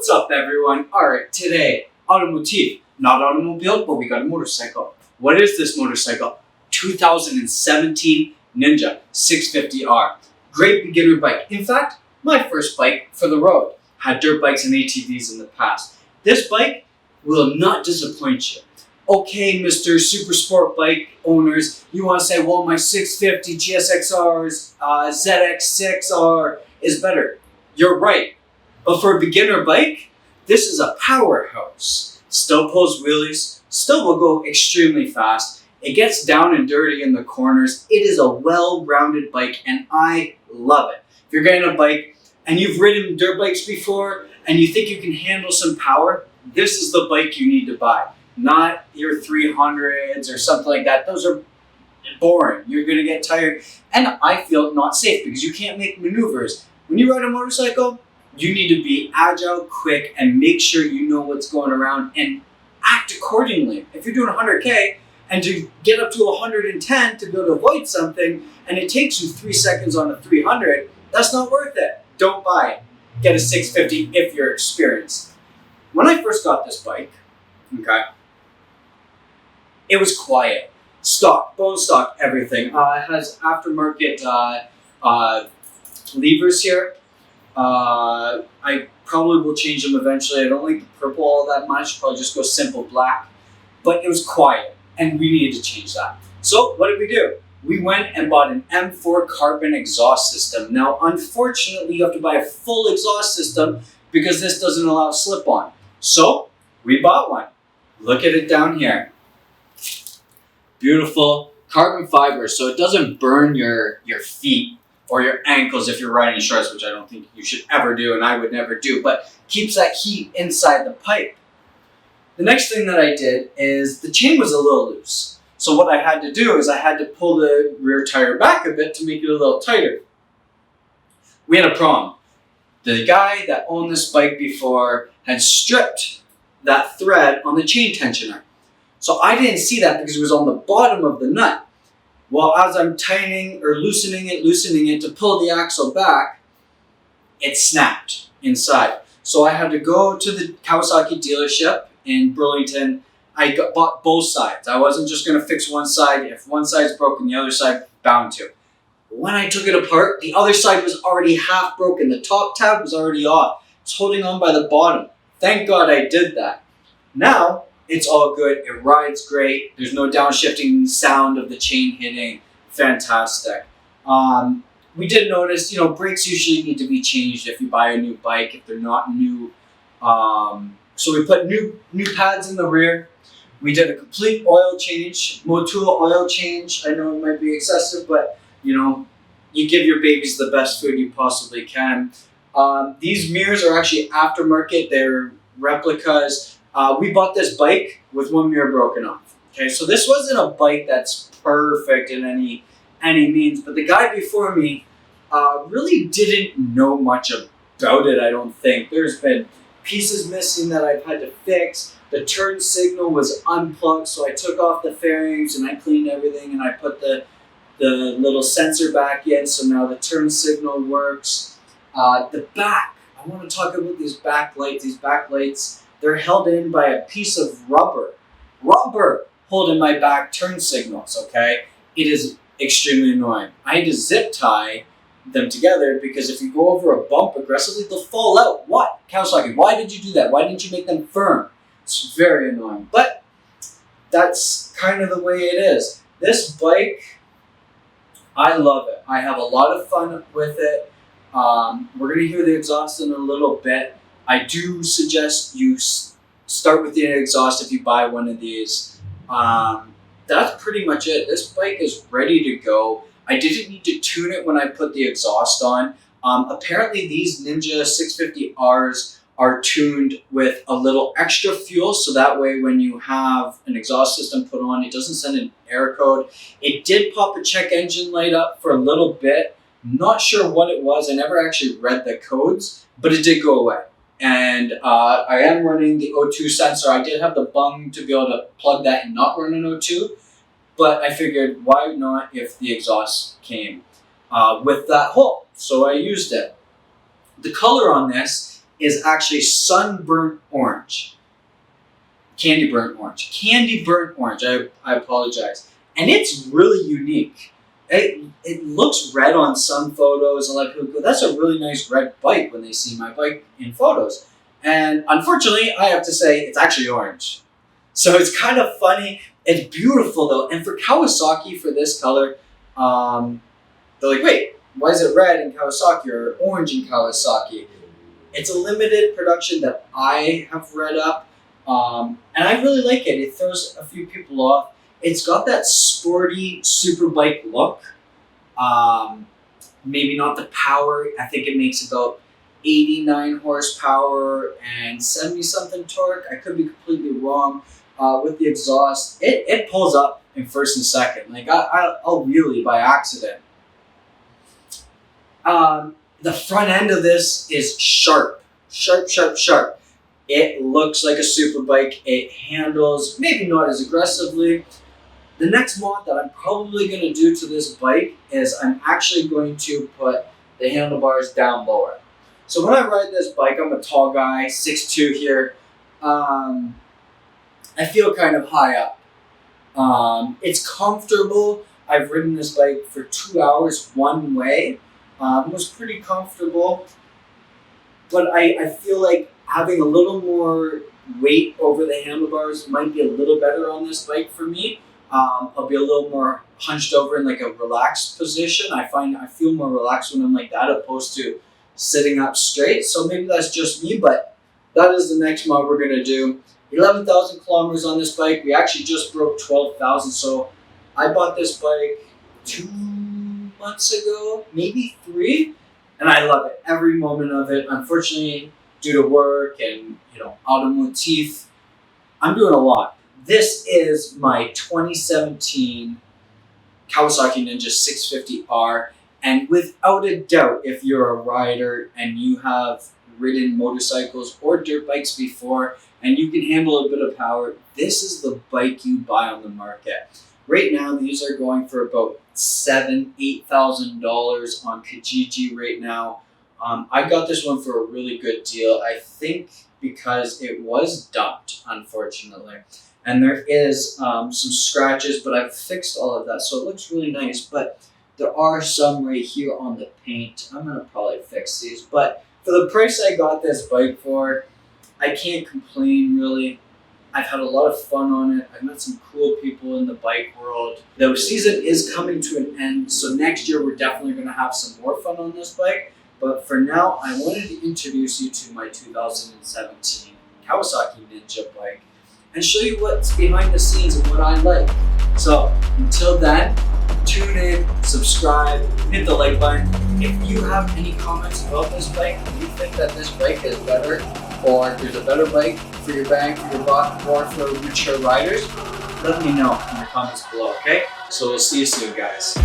What's up, everyone? Alright, today, Auto-Motif. Not automobile, but we got a motorcycle. What is this motorcycle? 2017 Ninja 650R. Great beginner bike. In fact, my first bike for the road. Had dirt bikes and ATVs in the past. This bike will not disappoint you. Okay, Mr. Super Sport bike owners, you want to say, well, my 650 GSXR's ZX6R is better. You're right. But for a beginner bike, this is a powerhouse. Still pulls wheelies, still will go extremely fast. It gets down and dirty in the corners. It is a well-rounded bike, and I love it. If you're getting a bike and you've ridden dirt bikes before and you think you can handle some power, this is the bike you need to buy. Not your 300s or something like that. Those are boring. You're going to get tired. And I feel not safe because you can't make maneuvers. When you ride a motorcycle, you need to be agile, quick, and make sure you know what's going around and act accordingly. If you're doing 100K and to get up to 110 to be able to avoid something, and it takes you 3 seconds on a 300, that's not worth it. Don't buy it. Get a 650 if you're experienced. When I first got this bike, okay, it was quiet. Stock, bone stock, everything. It has aftermarket levers here. I probably will change them eventually. I don't like the purple all that much. Probably just go simple black. But it was quiet, and we needed to change that. So what did we do? We went and bought an M4 carbon exhaust system. Now, unfortunately, you have to buy a full exhaust system because this doesn't allow slip-on. So we bought one. Look at it down here. Beautiful carbon fiber, so it doesn't burn your feet or your ankles if you're riding shorts, which I don't think you should ever do, and I would never do, but keeps that heat inside the pipe. The next thing that I did is the chain was a little loose. So what I had to do is I had to pull the rear tire back a bit to make it a little tighter. We had a problem. The guy that owned this bike before had stripped that thread on the chain tensioner. So I didn't see that because it was on the bottom of the nut. Well, as I'm tightening or loosening it to pull the axle back, it snapped inside. So I had to go to the Kawasaki dealership in Burlington. I bought both sides. I wasn't just going to fix one side. If one side's broken, the other side bound to. When I took it apart, the other side was already half broken. The top tab was already off. It's holding on by the bottom. Thank God I did that. Now, it's all good. It rides great. There's no downshifting sound of the chain hitting. Fantastic. We did notice, brakes usually need to be changed if you buy a new bike, if they're not new. So we put new pads in the rear. We did a complete oil change, Motul oil change. I know it might be excessive, but you give your babies the best food you possibly can. These mirrors are actually aftermarket. They're replicas. We bought this bike with one mirror broken off. Okay, so this wasn't a bike that's perfect in any means, but the guy before me really didn't know much about it, I don't think. There's been pieces missing that I've had to fix. The turn signal was unplugged, so I took off the fairings and I cleaned everything and I put the little sensor back in, so now the turn signal works. The back, I want to talk about these back lights. These back lights, they're held in by a piece of rubber holding my back turn signals, okay? It is extremely annoying. I had to zip tie them together because if you go over a bump aggressively, they'll fall out. What? Kawasaki, why did you do that? Why didn't you make them firm? It's very annoying, but that's kind of the way it is. This bike, I love it. I have a lot of fun with it. We're going to hear the exhaust in a little bit. I do suggest you start with the exhaust if you buy one of these. That's pretty much it. This bike is ready to go. I didn't need to tune it when I put the exhaust on. Apparently these Ninja 650Rs are tuned with a little extra fuel, so that way when you have an exhaust system put on, it doesn't send an error code. It did pop a check engine light up for a little bit. Not sure what it was. I never actually read the codes, but it did go away. And I am running the O2 sensor. I did have the bung to be able to plug that and not run an O2, but I figured why not if the exhaust came with that hole. So I used it. The color on this is actually sunburnt orange. Candy burnt orange. Candy burnt orange. I apologize. And it's really unique. It looks red on some photos. A lot of people go, that's a really nice red bike when they see my bike in photos. And unfortunately, I have to say, it's actually orange. So it's kind of funny. It's beautiful though. And for Kawasaki, for this color, they're like, wait, why is it red in Kawasaki or orange in Kawasaki? It's a limited production that I have read up. And I really like it. It throws a few people off. It's got that sporty super bike look. Maybe not the power. I think it makes about 89 horsepower and 70 something torque. I could be completely wrong. With the exhaust, it pulls up in first and second. Like I'll wheelie by accident. The front end of this is sharp. It looks like a super bike. It handles maybe not as aggressively. The next mod that I'm probably going to do to this bike is I'm actually going to put the handlebars down lower. So when I ride this bike, I'm a tall guy, 6'2" here. I feel kind of high up. It's comfortable. I've ridden this bike for 2 hours one way. It was pretty comfortable. But I feel like having a little more weight over the handlebars might be a little better on this bike for me. I'll be a little more hunched over in like a relaxed position. I feel more relaxed when I'm like that opposed to sitting up straight. So maybe that's just me, but that is the next mod we're going to do. 11,000 kilometers on this bike. We actually just broke 12,000. So I bought this bike 2 months ago, maybe 3, and I love it. Every moment of it. Unfortunately, due to work and Auto-Motif, I'm doing a lot. This is my 2017 Kawasaki Ninja 650R, and without a doubt, if you're a rider and you have ridden motorcycles or dirt bikes before, and you can handle a bit of power, this is the bike you buy on the market. Right now, these are going for about $8,000 on Kijiji right now. I got this one for a really good deal. I think because it was dumped, unfortunately. And there is some scratches, but I've fixed all of that, so it looks really nice. But there are some right here on the paint. I'm going to probably fix these. But for the price I got this bike for, I can't complain, really. I've had a lot of fun on it. I've met some cool people in the bike world. The season is coming to an end, so next year we're definitely going to have some more fun on this bike. But for now, I wanted to introduce you to my 2017 Kawasaki Ninja bike and show you what's behind the scenes and what I like. So until then, tune in, subscribe, hit the like button. If you have any comments about this bike, and you think that this bike is better, or there's a better bike for your bang, for your buck, or for mature riders, let me know in the comments below, okay? So we'll see you soon, guys.